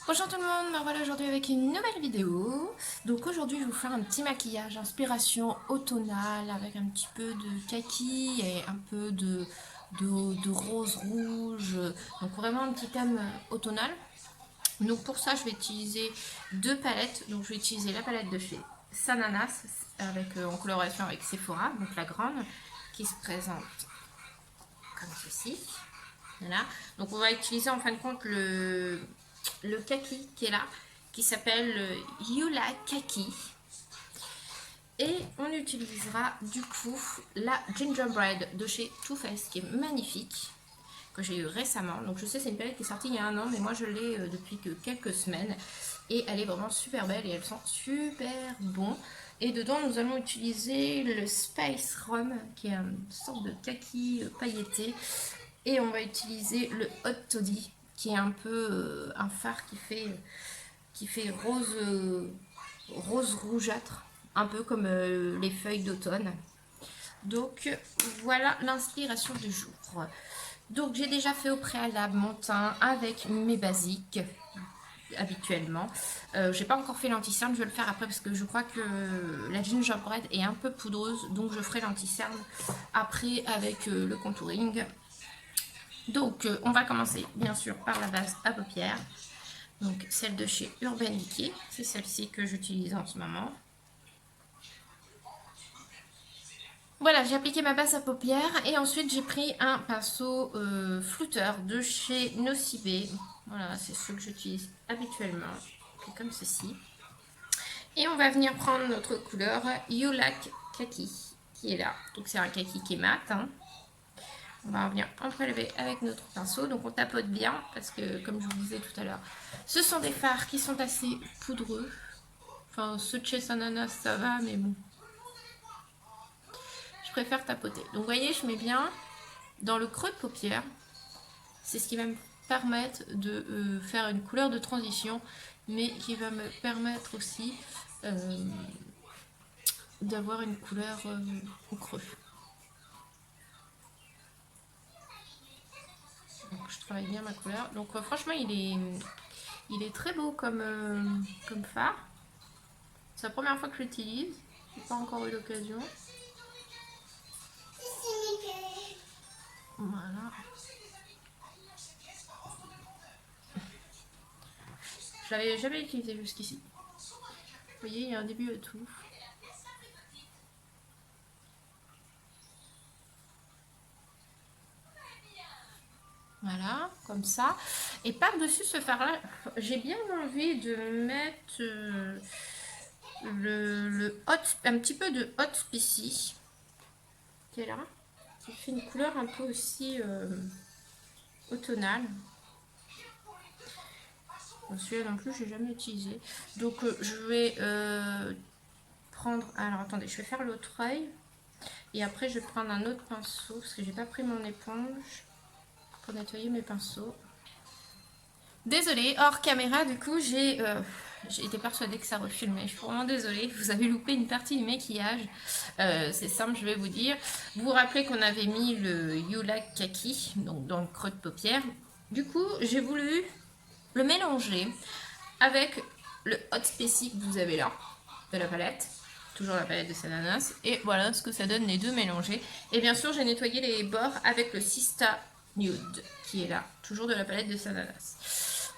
Bonjour tout le monde, me voilà aujourd'hui avec une nouvelle vidéo. Donc aujourd'hui je vais vous faire un petit maquillage inspiration automnale avec un petit peu de kaki et un peu de rose rouge. Donc vraiment un petit thème automnal. Donc pour ça je vais utiliser deux palettes. Donc je vais utiliser la palette de chez Sananas avec, en coloration avec Sephora, donc la grande, qui se présente comme ceci. Voilà. Donc on va utiliser en fin de compte le kaki qui est là, qui s'appelle Yula Kaki. Et on utilisera du coup la Gingerbread de chez Too Faced qui est magnifique, que j'ai eu récemment. Donc je sais c'est une palette qui est sortie il y a un an, mais moi je l'ai depuis que quelques semaines. Et elle est vraiment super belle et elle sent super bon. Et dedans nous allons utiliser le Space Rum qui est une sorte de kaki pailleté. Et on va utiliser le Hot Toddy qui est un peu un fard qui fait rose, rose rougeâtre, un peu comme les feuilles d'automne. Donc voilà l'inspiration du jour. Donc j'ai déjà fait au préalable mon teint avec mes basiques habituellement. J'ai pas encore fait l'anti-cerne, je vais le faire après parce que je crois que la gingerbread est un peu poudreuse, donc je ferai l'anti-cerne après avec le contouring. Donc on va commencer bien sûr par la base à paupières. Donc celle de chez Urban Decay, c'est celle-ci que j'utilise en ce moment. Voilà, j'ai appliqué ma base à paupières et ensuite j'ai pris un pinceau flouteur de chez Nocibé. Voilà, c'est ce que j'utilise habituellement, comme ceci. Et on va venir prendre notre couleur Yolak Kaki, qui est là. Donc c'est un kaki qui est mat. Hein. On va venir en prélever avec notre pinceau. Donc on tapote bien parce que, comme je vous disais tout à l'heure, ce sont des fards qui sont assez poudreux. Enfin, ceux de chez Sananas, ça va, mais bon. Je préfère tapoter. Donc vous voyez, je mets bien dans le creux de paupière. C'est ce qui va me permettre de faire une couleur de transition, mais qui va me permettre aussi d'avoir une couleur au creux. Donc je travaille bien ma couleur. Donc franchement, il est très beau comme fard. C'est la première fois que je l'utilise. Je n'ai pas encore eu l'occasion. Voilà. Je l'avais jamais utilisé jusqu'ici. Vous voyez, il y a un début à tout. Voilà, comme ça. Et par-dessus ce fard-là, j'ai bien envie de mettre un petit peu de Hot Spicy qui est là, qui fait une couleur un peu aussi automnale. Celui-là non plus, je n'ai jamais utilisé. Donc je vais prendre... Alors attendez, je vais faire l'autre œil. Et après, je vais prendre un autre pinceau parce que j'ai pas pris mon éponge pour nettoyer mes pinceaux. Désolée, hors caméra, du coup, j'ai été persuadée que ça refilmait. Je suis vraiment désolée, vous avez loupé une partie du maquillage. C'est simple, je vais vous dire. Vous vous rappelez qu'on avait mis le Yula Kaki, donc dans le creux de paupière. Du coup, j'ai voulu le mélanger avec le Hot Spicy que vous avez là, de la palette. Toujours la palette de Sananas. Et voilà ce que ça donne les deux mélangés. Et bien sûr, j'ai nettoyé les bords avec le Sista Nude, qui est là, toujours de la palette de Sananas.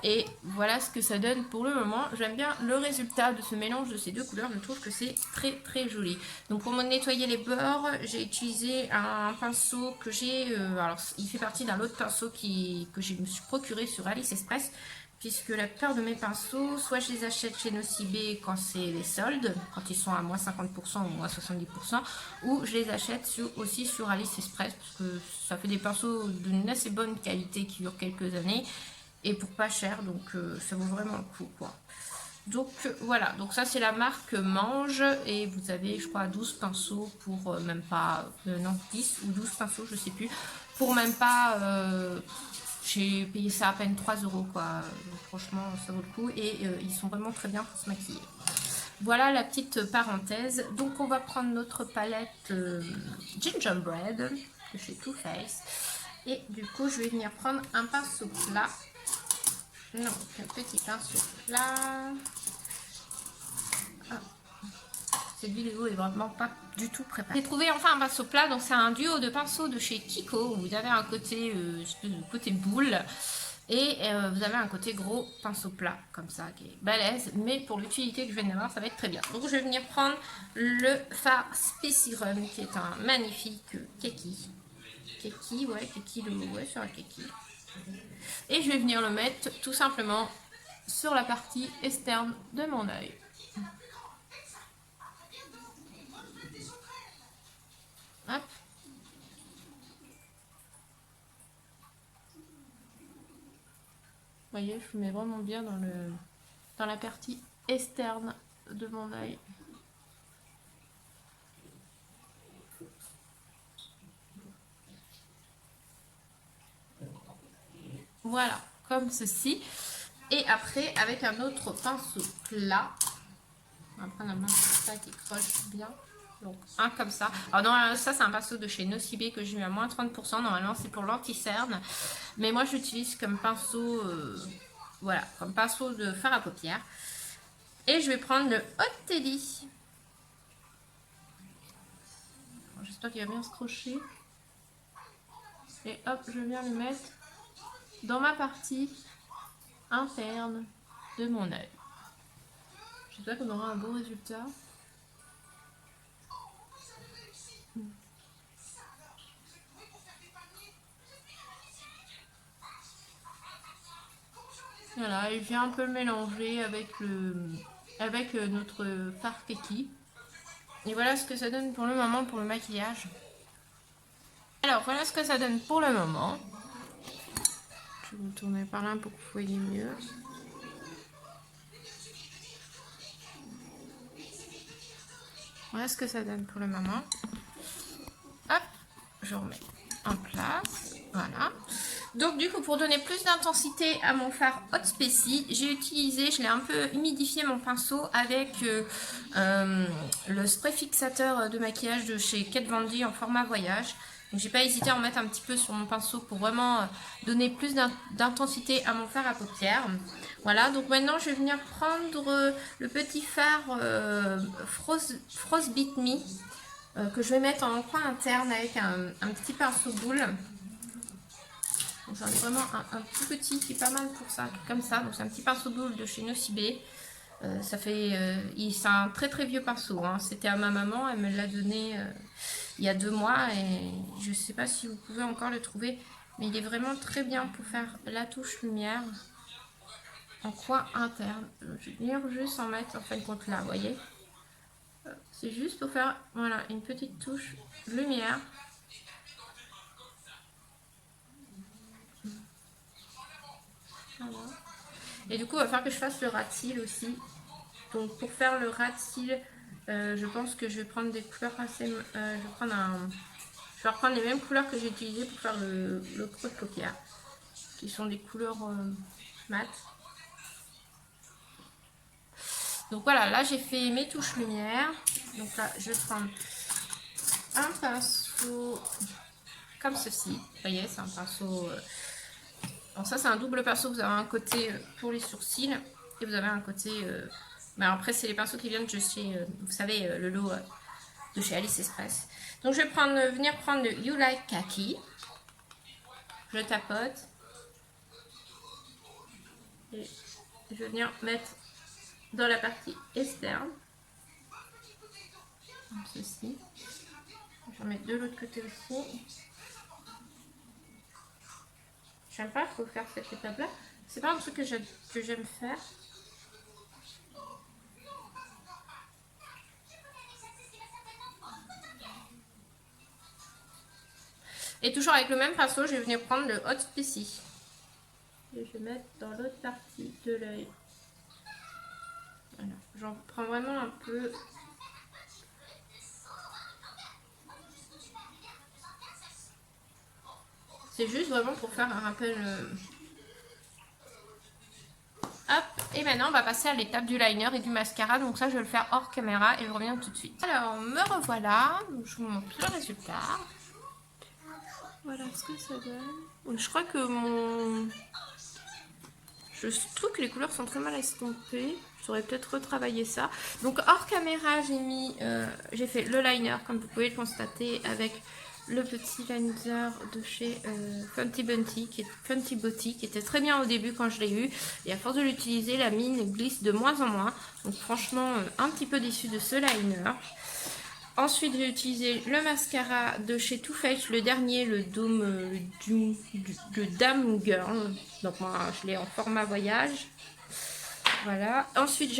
Et voilà ce que ça donne pour le moment. J'aime bien le résultat de ce mélange de ces deux couleurs. Je trouve que c'est très très joli. Donc pour me nettoyer les bords, j'ai utilisé un pinceau que j'ai... alors il fait partie d'un autre pinceau que je me suis procuré sur Alice Express. Puisque la plupart de mes pinceaux, soit je les achète chez Nocibé quand c'est les soldes, quand ils sont à moins 50% ou moins 70%, ou je les achète aussi sur Alice Express, parce que ça fait des pinceaux d'une assez bonne qualité qui durent quelques années, et pour pas cher, donc ça vaut vraiment le coup, quoi. Donc voilà, donc ça c'est la marque Mange, et vous avez je crois 12 pinceaux pour même pas, non 10 ou 12 pinceaux, je sais plus, pour même pas... j'ai payé ça à peine 3 euros quoi. Donc, franchement ça vaut le coup et ils sont vraiment très bien pour se maquiller. Voilà la petite parenthèse. Donc on va prendre notre palette Gingerbread de chez Too Faced et du coup je vais venir prendre un pinceau plat Donc, un petit pinceau plat. Ah. Cette vidéo est vraiment pas du tout préparée. J'ai trouvé enfin un pinceau plat, donc c'est un duo de pinceaux de chez Kiko. Vous avez un côté, côté boule et vous avez un côté gros pinceau plat comme ça qui est balèze. Mais pour l'utilité que je viens d'avoir, ça va être très bien. Donc je vais venir prendre le fard Spécirum qui est un magnifique keki. Keki, ouais, keki, ouais, sur un keki. Et je vais venir le mettre tout simplement sur la partie externe de mon œil. Hop. Vous voyez, je mets vraiment bien dans la partie externe de mon œil. Voilà, comme ceci. Et après, avec un autre pinceau plat, on va prendre un pinceau plat qui croche bien. Donc, un comme ça. Alors, non, ça, c'est un pinceau de chez Nocibé que j'ai eu à moins 30%. Normalement, c'est pour l'anti-cerne. Mais moi, j'utilise comme pinceau, voilà, comme pinceau de fard à paupières. Et je vais prendre le Hot Teddy. J'espère qu'il va bien se crocher. Et hop, je viens le mettre dans ma partie interne de mon œil. J'espère qu'on aura un bon résultat. Voilà, et je viens un peu le mélanger avec notre fard keki. Et voilà ce que ça donne pour le moment pour le maquillage. Alors voilà ce que ça donne pour le moment. Je vais me tourner par là pour que vous voyez mieux. Voilà ce que ça donne pour le moment. Hop, je remets en place. Voilà. Donc du coup, pour donner plus d'intensité à mon fard Hot Speci, j'ai utilisé, je l'ai un peu humidifié mon pinceau avec le spray fixateur de maquillage de chez Kat Von D en format voyage. Donc j'ai pas hésité à en mettre un petit peu sur mon pinceau pour vraiment donner plus d'intensité à mon fard à paupières. Voilà, donc maintenant je vais venir prendre le petit fard Frostbite Me que je vais mettre en coin interne avec un petit pinceau boule. J'en ai vraiment un tout petit qui est pas mal pour ça, comme ça. Donc c'est un petit pinceau boule de chez Nocibé. Ça fait, c'est un très très vieux pinceau. Hein. C'était à ma maman, elle me l'a donné il y a 2 mois et je sais pas si vous pouvez encore le trouver, mais il est vraiment très bien pour faire la touche lumière en coin interne. Je vais venir juste en mettre en fin de compte là, vous voyez. C'est juste pour faire voilà une petite touche lumière. Voilà. Et du coup, il va falloir que je fasse le ras de cils aussi. Donc pour faire le ras de cils, je pense que je vais prendre des couleurs assez... je vais reprendre les mêmes couleurs que j'ai utilisées pour faire le creux de paupière. Qui sont des couleurs mat. Donc voilà, là j'ai fait mes touches lumière. Donc là, je vais prendre un pinceau comme ceci. Vous voyez, c'est un pinceau... Alors ça, c'est un double pinceau. Vous avez un côté pour les sourcils et vous avez un côté... mais après, c'est les pinceaux qui viennent de chez... vous savez, le lot de chez Alice Express. Donc je vais venir prendre le You Like Kaki. Je tapote. Et je vais venir mettre dans la partie externe. Comme ceci. Je vais en mettre de l'autre côté aussi. J'aime pas, il faut faire cette étape là. C'est pas un truc que j'aime faire. Et toujours avec le même pinceau, je vais venir prendre le Hot Speci. Et je vais mettre dans l'autre partie de l'œil. Voilà. J'en prends vraiment un peu. C'est juste vraiment pour faire un rappel. Hop, et maintenant on va passer à l'étape du liner et du mascara. Donc ça, je vais le faire hors caméra et je reviens tout de suite. Alors, me revoilà. Je vous montre le résultat. Voilà ce que ça donne. Je crois que Je trouve que les couleurs sont très mal estompées. J'aurais peut-être retravaillé ça. Donc hors caméra, j'ai fait le liner, comme vous pouvez le constater, avec le petit liner de chez Fenty Beauty, qui était très bien au début quand je l'ai eu. Et à force de l'utiliser, la mine glisse de moins en moins. Donc franchement, un petit peu déçue de ce liner. Ensuite, j'ai utilisé le mascara de chez Too Faced, le dernier, le Dame Girl. Donc moi, je l'ai en format voyage. Voilà. Ensuite,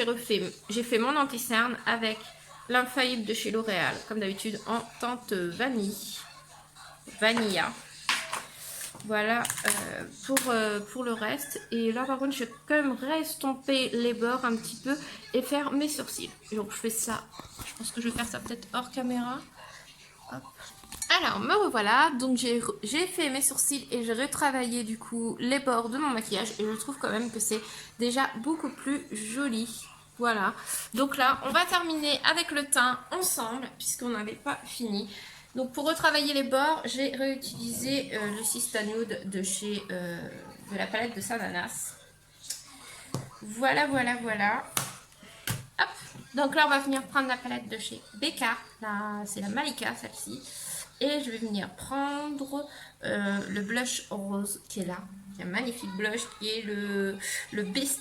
j'ai fait mon anti-cerne avec l'infaillible de chez L'Oréal, comme d'habitude en teinte vanilla. Voilà pour le reste. Et là, par contre, je vais quand même restomper les bords un petit peu et faire mes sourcils. Donc, je fais ça. Je pense que je vais faire ça peut-être hors caméra. Hop. Alors, me revoilà. Donc, j'ai fait mes sourcils et j'ai retravaillé du coup les bords de mon maquillage. Et je trouve quand même que c'est déjà beaucoup plus joli. Voilà. Donc là, on va terminer avec le teint ensemble puisqu'on n'avait pas fini. Donc pour retravailler les bords, j'ai réutilisé le Sista Nude de la palette de Sananas. Voilà. Hop. Donc là, on va venir prendre la palette de chez Becca. C'est la Malika, celle-ci. Et je vais venir prendre le blush rose qui est là. C'est un magnifique blush qui est le Best,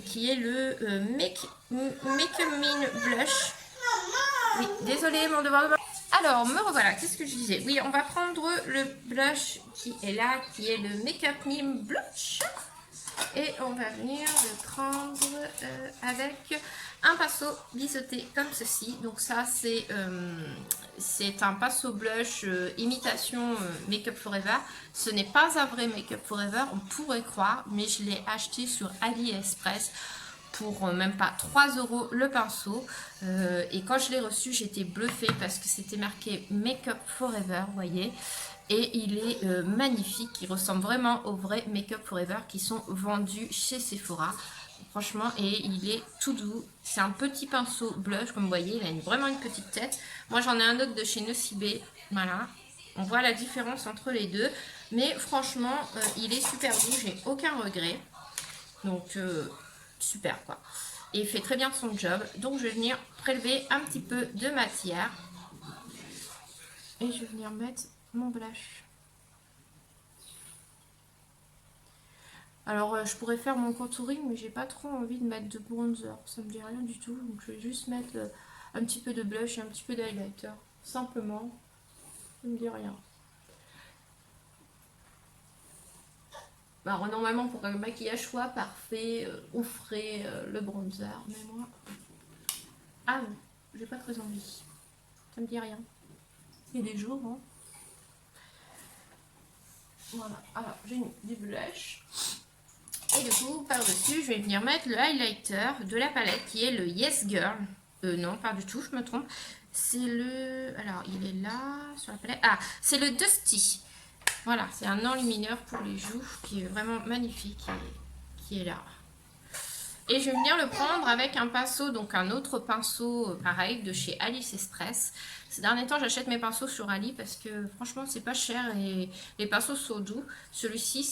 qui est le Make Me Blush. Oui, désolée, mon devoir de... Alors, me revoilà, qu'est-ce que je disais? Oui, on va prendre le blush qui est là, qui est le Make Me Blush. Et on va venir le prendre avec un pinceau biseauté comme ceci. Donc ça, c'est un pinceau blush imitation Make Up Forever. Ce n'est pas un vrai Make Up Forever, on pourrait croire, mais je l'ai acheté sur AliExpress pour même pas 3 € le pinceau. Et quand je l'ai reçu, j'étais bluffée parce que c'était marqué Make Up Forever, vous voyez. Et il est magnifique, il ressemble vraiment aux vrais Make Up Forever qui sont vendus chez Sephora. Franchement, et il est tout doux. C'est un petit pinceau blush, comme vous voyez, il a vraiment une petite tête. Moi, j'en ai un autre de chez Nocibé, voilà. On voit la différence entre les deux. Mais franchement, il est super doux, j'ai aucun regret. Donc, super quoi. Et il fait très bien son job. Donc, je vais venir prélever un petit peu de matière. Et je vais venir mettre mon blush. Alors je pourrais faire mon contouring, mais j'ai pas trop envie de mettre de bronzer, ça me dit rien du tout. Donc je vais juste mettre un petit peu de blush et un petit peu d'highlighter, simplement. Ça me dit rien. Alors normalement pour qu'un maquillage soit parfait, on ferait le bronzer, mais moi... Ah non, j'ai pas très envie. Ça me dit rien. Il y a des jours, hein. Voilà, alors j'ai mis du blush. Et du coup, par-dessus, je vais venir mettre le highlighter de la palette qui est le Yes Girl. Non, pas du tout, je me trompe. C'est le... Alors, il est là, sur la palette. Ah, c'est le Dusty. Voilà, c'est un enlumineur pour les joues qui est vraiment magnifique et qui est là. Et je vais venir le prendre avec un pinceau, donc un autre pinceau pareil de chez Alice Express. Ces derniers temps, j'achète mes pinceaux sur Ali parce que franchement, c'est pas cher et les pinceaux sont doux. Celui-ci,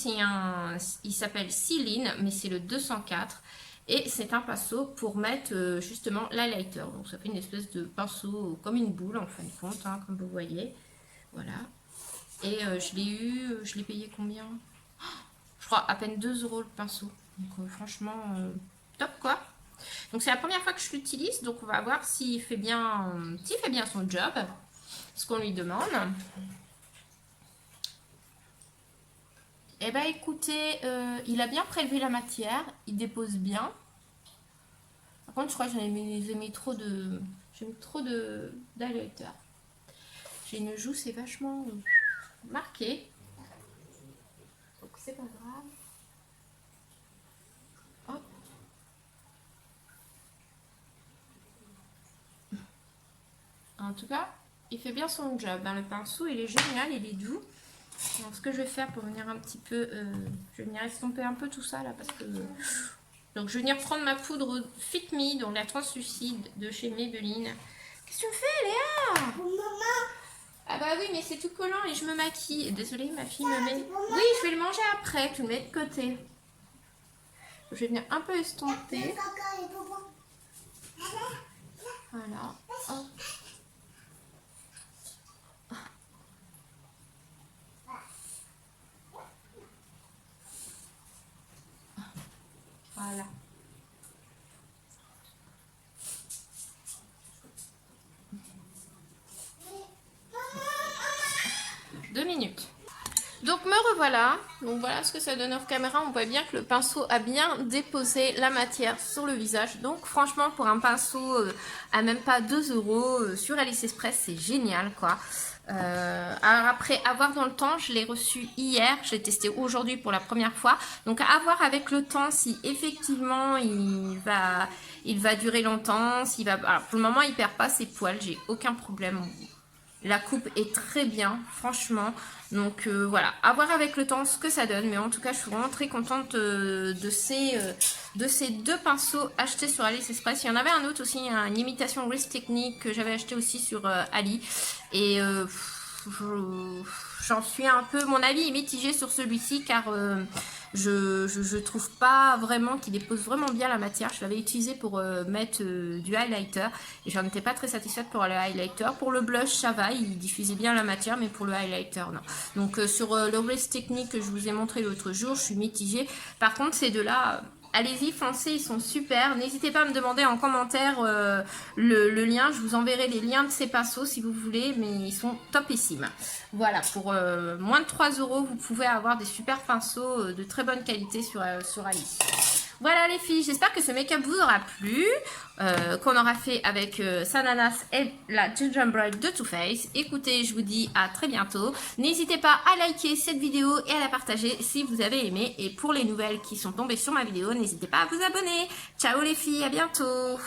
il s'appelle Céline, mais c'est le 204. Et c'est un pinceau pour mettre justement l'highlighter. Donc ça fait une espèce de pinceau comme une boule en fin de compte, hein, comme vous voyez. Voilà. Et je l'ai payé combien? Je crois à peine 2 € le pinceau. Donc franchement... top quoi. Donc c'est la première fois que je l'utilise, donc on va voir s'il fait bien son job, ce qu'on lui demande. Et bah écoutez, il a bien prélevé la matière, il dépose bien. Par contre je crois que j'ai mis trop de d'highlighter. J'ai une joue, c'est vachement marqué, donc c'est pas grave. Hop. En tout cas, il fait bien son job. Le pinceau, il est génial, il est doux. Donc, ce que je vais faire pour venir un petit peu... je vais venir estomper un peu tout ça, là, parce que... donc, je vais venir prendre ma poudre Fit Me, donc la translucide de chez Maybelline. Qu'est-ce que tu me fais, Léa? Maman. Ah bah oui, mais c'est tout collant et je me maquille. Désolée, ma fille me met... Oui, je vais le manger après, tu le mets de côté. Je vais venir un peu estomper. Voilà. Hop. Voilà. Deux minutes. Donc me revoilà, donc voilà ce que ça donne hors caméra, on voit bien que le pinceau a bien déposé la matière sur le visage, donc franchement pour un pinceau à même pas 2 € sur Alice Express, c'est génial quoi. Alors après, à voir dans le temps, je l'ai reçu hier, je l'ai testé aujourd'hui pour la première fois, donc à voir avec le temps si effectivement il va durer longtemps, s'il va... Alors pour le moment il perd pas ses poils, j'ai aucun problème. La coupe est très bien, franchement. Donc voilà, à voir avec le temps ce que ça donne. Mais en tout cas, je suis vraiment très contente de ces deux pinceaux achetés sur Alice Express. Il y en avait un autre aussi, une imitation Wrist Technique que j'avais acheté aussi sur Ali. Et j'en suis un peu... Mon avis est mitigé sur celui-ci car je trouve pas vraiment qu'il dépose vraiment bien la matière. Je l'avais utilisé pour mettre du highlighter et j'en étais pas très satisfaite pour le highlighter. Pour le blush ça va, il diffusait bien la matière, mais pour le highlighter non. Donc sur le Wrist Technique que je vous ai montré l'autre jour, je suis mitigée. Par contre ces deux-là... Allez-y, foncez, ils sont super. N'hésitez pas à me demander en commentaire le lien. Je vous enverrai les liens de ces pinceaux si vous voulez, mais ils sont topissimes. Voilà, pour moins de 3 €, vous pouvez avoir des super pinceaux de très bonne qualité sur Alice. Voilà les filles, j'espère que ce make-up vous aura plu, qu'on aura fait avec Sananas et la Gingerbread de Too Faced. Écoutez, je vous dis à très bientôt. N'hésitez pas à liker cette vidéo et à la partager si vous avez aimé. Et pour les nouvelles qui sont tombées sur ma vidéo, n'hésitez pas à vous abonner. Ciao les filles, à bientôt.